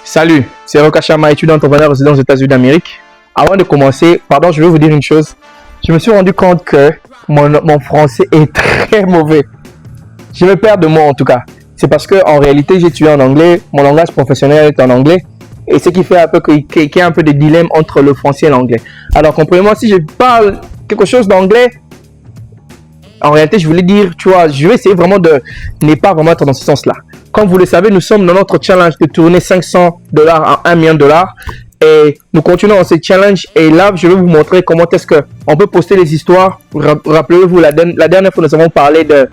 Salut, c'est Roka Sharma, étudiant entrepreneur résident aux États-Unis d'Amérique. Avant de commencer, je veux vous dire une chose. Je me suis rendu compte que mon français est très mauvais. Je me perds de mots en tout cas. C'est parce qu'en réalité, j'ai étudié en anglais, mon langage professionnel est en anglais. Et ce qui fait un peu qu'il y a un peu de dilemme entre le français et l'anglais. Alors comprenez-moi, si je parle quelque chose d'anglais, en réalité, je voulais dire, tu vois, je vais essayer vraiment de ne pas vraiment être dans ce sens-là. Comme vous le savez, nous sommes dans notre challenge de tourner $500 à $1 million. Et nous continuons dans ce challenge. Et là, je vais vous montrer comment est-ce qu'on peut poster les histoires. Rappelez-vous, la dernière fois, nous avons parlé de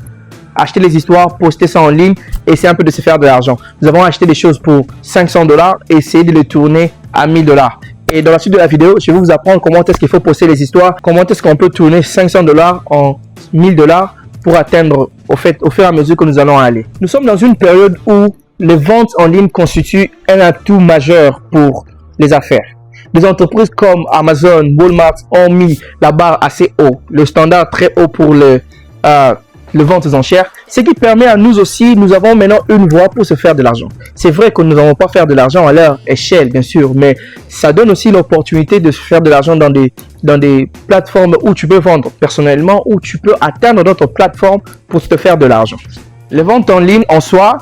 acheter les histoires, poster ça en ligne, essayer un peu de se faire de l'argent. Nous avons acheté des choses pour $500 et essayer de les tourner à $1000. Et dans la suite de la vidéo, je vais vous apprendre comment est-ce qu'il faut poster les histoires, comment est-ce qu'on peut tourner $500 en $1000 pour atteindre au fur et à mesure que nous allons aller. Nous sommes dans une période où les ventes en ligne constituent un atout majeur pour les affaires. Des entreprises comme Amazon, Walmart ont mis la barre assez haut, le standard très haut pour le vente aux enchères, ce qui permet à nous aussi, nous avons maintenant une voie pour se faire de l'argent. C'est vrai que nous n'allons pas faire de l'argent à leur échelle, bien sûr, mais ça donne aussi l'opportunité de se faire de l'argent dans des plateformes où tu peux vendre personnellement, où tu peux atteindre d'autres plateformes pour te faire de l'argent. Les ventes en ligne, en soi,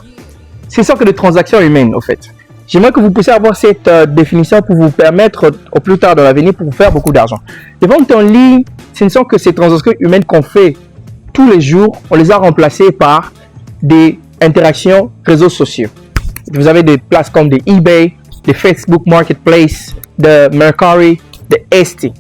c'est ça que des transactions humaines, en fait. J'aimerais que vous puissiez avoir cette définition pour vous permettre, au plus tard dans l'avenir, pour vous faire beaucoup d'argent. Les ventes en ligne, ce ne sont que ces transactions humaines qu'on fait tous les jours. On les a remplacées par des interactions réseaux sociaux. Vous avez des places comme des eBay, des Facebook Marketplace, de Mercari, de Etsy.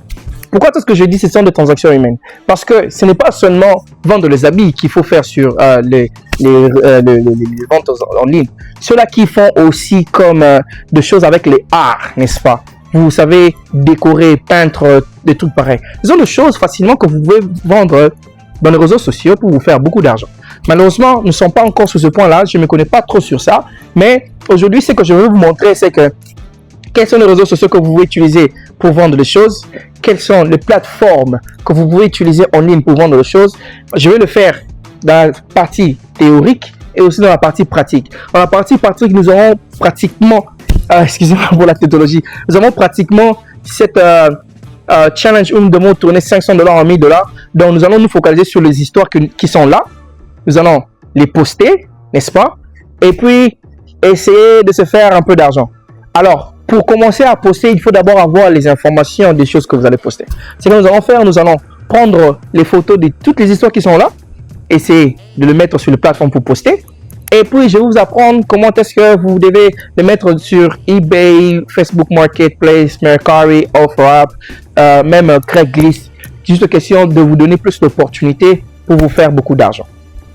Pourquoi est-ce que je dis que ce sont des transactions humaines? Parce que ce n'est pas seulement vendre les habits qu'il faut faire sur les ventes en ligne. Ceux-là qui font aussi comme des choses avec les arts, n'est-ce pas? Vous savez, décorer, peindre, des trucs pareils. Ce sont des choses facilement que vous pouvez vendre dans les réseaux sociaux pour vous faire beaucoup d'argent. Malheureusement, nous ne sommes pas encore sur ce point-là. Je ne me connais pas trop sur ça. Mais aujourd'hui, ce que je veux vous montrer, c'est que quels sont les réseaux sociaux que vous pouvez utiliser pour vendre des choses? Quelles sont les plateformes que vous pouvez utiliser en ligne pour vendre des choses? Je vais le faire dans la partie théorique et aussi dans la partie pratique. Dans la partie pratique, nous aurons pratiquement, excusez-moi pour la tautologie, nous avons pratiquement cette challenge où nous devons tourner $500 en $1000. Donc, nous allons nous focaliser sur les histoires qui sont là. Nous allons les poster, n'est-ce pas? Et puis, essayer de se faire un peu d'argent. Alors, pour commencer à poster, il faut d'abord avoir les informations des choses que vous allez poster. Ce que nous allons faire, nous allons prendre les photos de toutes les histoires qui sont là, essayer de les mettre sur les plateformes pour poster. Et puis, je vais vous apprendre comment est-ce que vous devez les mettre sur eBay, Facebook Marketplace, Mercari, OfferUp, même Craigslist. Juste question de vous donner plus d'opportunités pour vous faire beaucoup d'argent.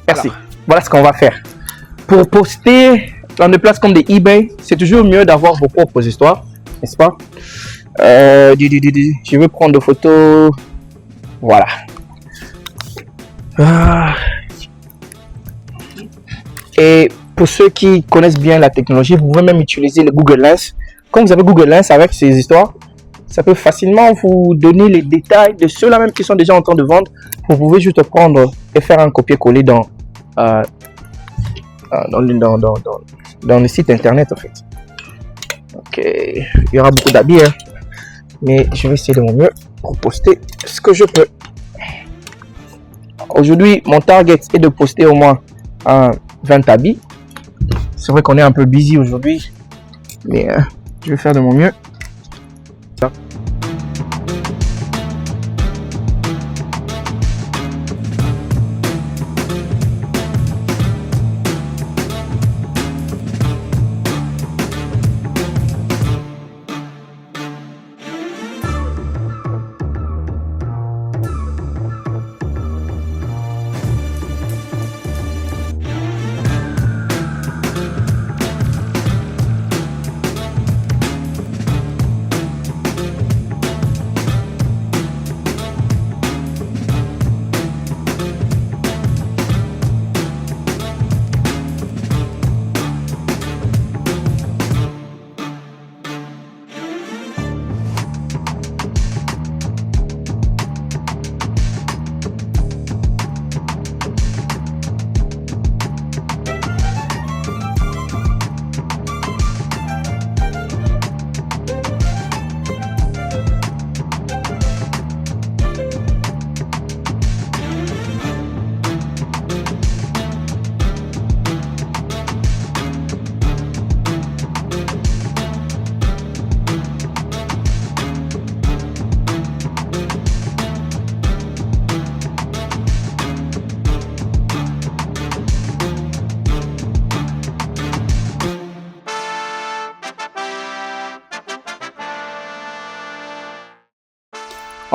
Merci. Voilà ce qu'on va faire. Pour poster dans des places comme des eBay, c'est toujours mieux d'avoir vos propres histoires, n'est-ce pas? Je vais prendre des photos. Voilà. Et pour ceux qui connaissent bien la technologie, vous pouvez même utiliser le Google Lens. Quand vous avez Google Lens avec ces histoires, ça peut facilement vous donner les détails de ceux-là même qui sont déjà en train de vendre. Vous pouvez juste prendre et faire un copier-coller dans le site internet en fait. Ok, il y aura beaucoup d'habits, hein, mais je vais essayer de mon mieux pour poster ce que je peux. Aujourd'hui, mon target est de poster au moins 20 habits. C'est vrai qu'on est un peu busy aujourd'hui, mais je vais faire de mon mieux.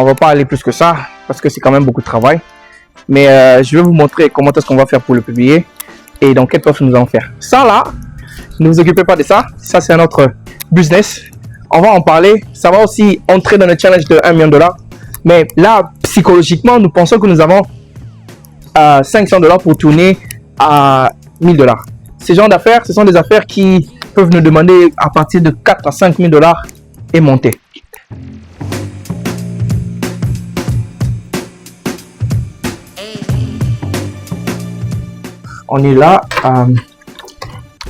On va pas aller plus que ça parce que c'est quand même beaucoup de travail. Mais je vais vous montrer comment est-ce qu'on va faire pour le publier et dans quelle offre nous allons faire. Ça là, ne vous occupez pas de ça. Ça c'est un autre business. On va en parler. Ça va aussi entrer dans le challenge de 1 million $. Mais là, psychologiquement, nous pensons que nous avons 500 $ pour tourner à 1000 $. Ces genres d'affaires, ce sont des affaires qui peuvent nous demander à partir de 4 à 5 000 $ et monter. On est là.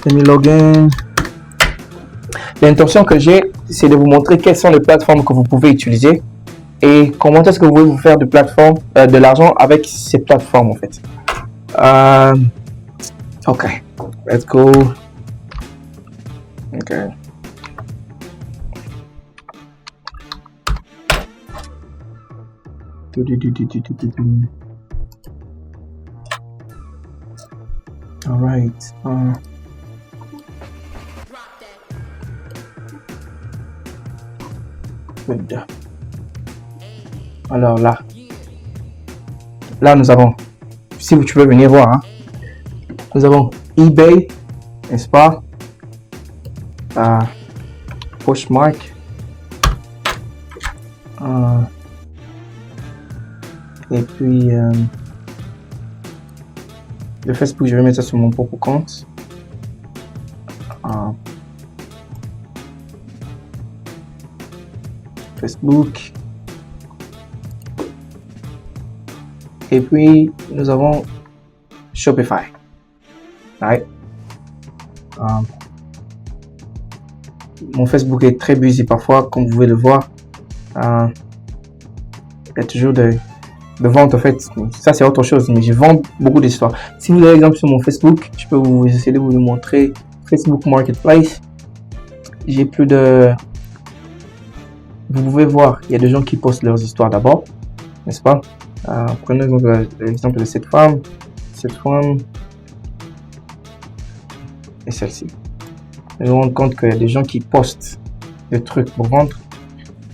Let me login. L'intention que j'ai, c'est de vous montrer quelles sont les plateformes que vous pouvez utiliser et comment est-ce que vous pouvez vous faire de l'argent avec ces plateformes en fait. Ok, let's go. Ok. All right. Good. Alors là nous avons, si tu veux venir voir, hein, nous avons eBay, n'est-ce pas? Poshmark. Et puis le Facebook, je vais mettre ça sur mon propre compte. Facebook. Et puis nous avons Shopify. Right. Mon Facebook est très busy parfois, comme vous pouvez le voir. Il y a toujours de ventes en fait. Ça c'est autre chose, mais je vends beaucoup d'histoires. Si vous avez exemple sur mon Facebook, je peux vous essayer de vous le montrer. Facebook Marketplace. J'ai plus de... Vous pouvez voir, il y a des gens qui postent leurs histoires d'abord, n'est-ce pas? Prenez l'exemple de cette femme et celle-ci. Je me rends compte qu'il y a des gens qui postent des trucs pour vendre.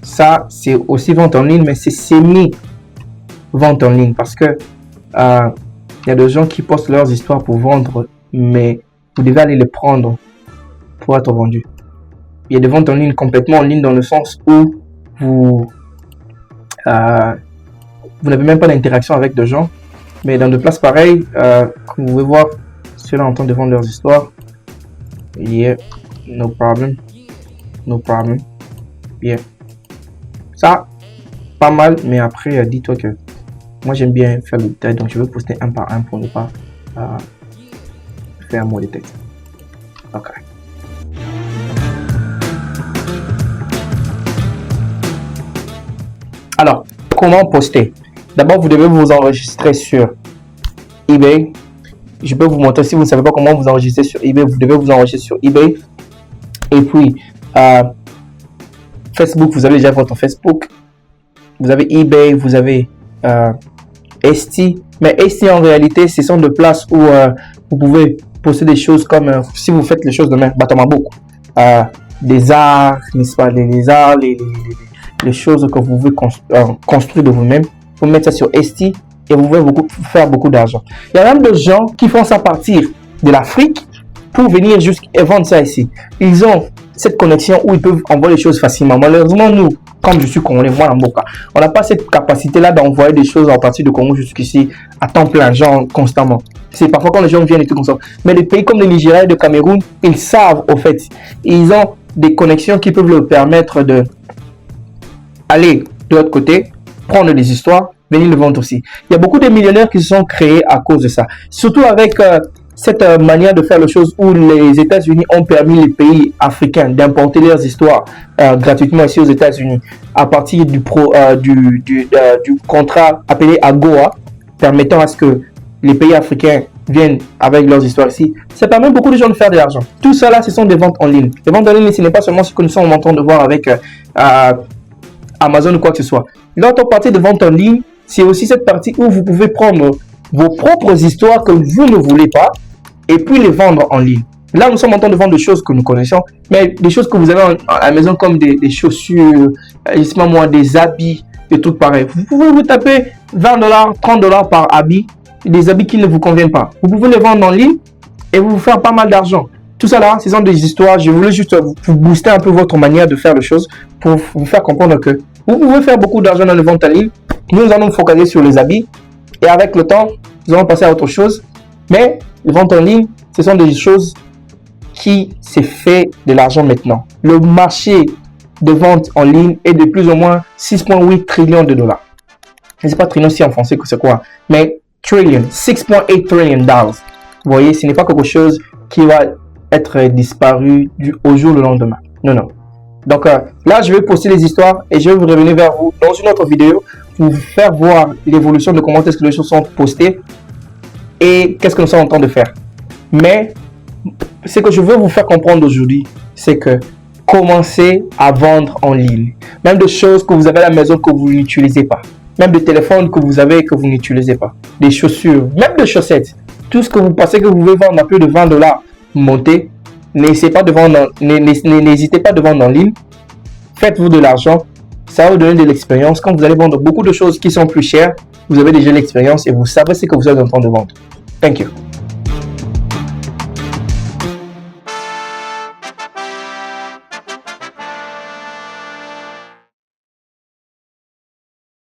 Ça, c'est aussi vente en ligne, mais c'est semi-vente en ligne parce que il y a des gens qui postent leurs histoires pour vendre, mais vous devez aller les prendre pour être vendu. Il y a des ventes en ligne complètement en ligne dans le sens où vous n'avez même pas d'interaction avec des gens, mais dans des places pareilles, comme vous pouvez voir, ceux-là en train de vendre leurs histoires. Yeah, no problem. Yeah. Ça, pas mal, mais après, dis-toi que moi j'aime bien faire le détail, donc je vais poster un par un pour ne pas faire moins de texte. Ok. Alors, comment poster? D'abord, vous devez vous enregistrer sur eBay. Je peux vous montrer, si vous ne savez pas comment vous enregistrer sur eBay, vous devez vous enregistrer sur eBay. Et puis, Facebook, vous avez déjà votre Facebook. Vous avez eBay, vous avez Etsy. Mais Etsy, en réalité, ce sont des places où vous pouvez poster des choses comme, si vous faites les choses de main, Batamaboko. Des arts, n'est-ce pas, les arts, les choses que vous pouvez construire de vous-même. Vous mettez ça sur Etsy et vous pouvez faire beaucoup d'argent. Il y a même des gens qui font ça partir de l'Afrique pour venir et vendre ça ici. Ils ont cette connexion où ils peuvent envoyer les choses facilement. Malheureusement, nous, comme je suis congolais, moi, on n'a pas cette capacité-là d'envoyer des choses à partir de Congo jusqu'ici à temps plein, genre constamment. C'est parfois quand les gens viennent et tout comme ça. Mais les pays comme le Nigeria et le Cameroun, ils savent au fait. Ils ont des connexions qui peuvent leur permettre de aller de l'autre côté, prendre des histoires, venir le vendre aussi. Il y a beaucoup de millionnaires qui se sont créés à cause de ça. Surtout avec cette manière de faire les choses où les États-Unis ont permis les pays africains d'importer leurs histoires gratuitement ici aux États-Unis à partir du contrat appelé AGOA, permettant à ce que les pays africains viennent avec leurs histoires ici. Ça permet beaucoup de gens de faire de l'argent. Tout ça là, ce sont des ventes en ligne. Les ventes en ligne, ce n'est pas seulement ce que nous sommes en train de voir avec Amazon ou quoi que ce soit. L'autre partie de vente en ligne, c'est aussi cette partie où vous pouvez prendre vos propres histoires que vous ne voulez pas et puis les vendre en ligne. Là, nous sommes en train de vendre des choses que nous connaissons, mais des choses que vous avez à la maison comme des chaussures, des habits, des trucs pareils. Vous pouvez vous taper 20 $, 30 $ par habit, des habits qui ne vous conviennent pas. Vous pouvez les vendre en ligne et vous faire pas mal d'argent. Tout ça là, ce sont des histoires. Je voulais juste vous booster un peu votre manière de faire les choses pour vous faire comprendre que vous pouvez faire beaucoup d'argent dans les ventes en ligne. Nous allons nous focaliser sur les habits et avec le temps, nous allons passer à autre chose. Mais les ventes en ligne, ce sont des choses qui se fait de l'argent maintenant. Le marché de vente en ligne est de plus ou moins 6,8 trillions de dollars. Je ne sais pas trillion si en français que c'est quoi, mais trillion, 6,8 trillion dollars. Vous voyez, ce n'est pas quelque chose qui va être disparu au jour le lendemain. Non, non. Donc là, je vais poster les histoires et je vais vous revenir vers vous dans une autre vidéo pour vous faire voir l'évolution de comment est-ce que les choses sont postées et qu'est-ce que nous sommes en train de faire. Mais ce que je veux vous faire comprendre aujourd'hui, c'est que commencez à vendre en ligne. Même des choses que vous avez à la maison que vous n'utilisez pas. Même des téléphones que vous avez et que vous n'utilisez pas. Des chaussures, même des chaussettes. Tout ce que vous pensez que vous pouvez vendre à plus de 20 $, montez. N'hésitez pas de vendre en ligne. Faites-vous de l'argent. Ça va vous donner de l'expérience. Quand vous allez vendre beaucoup de choses qui sont plus chères, vous avez déjà l'expérience et vous savez ce que vous êtes en train de vendre. Thank you.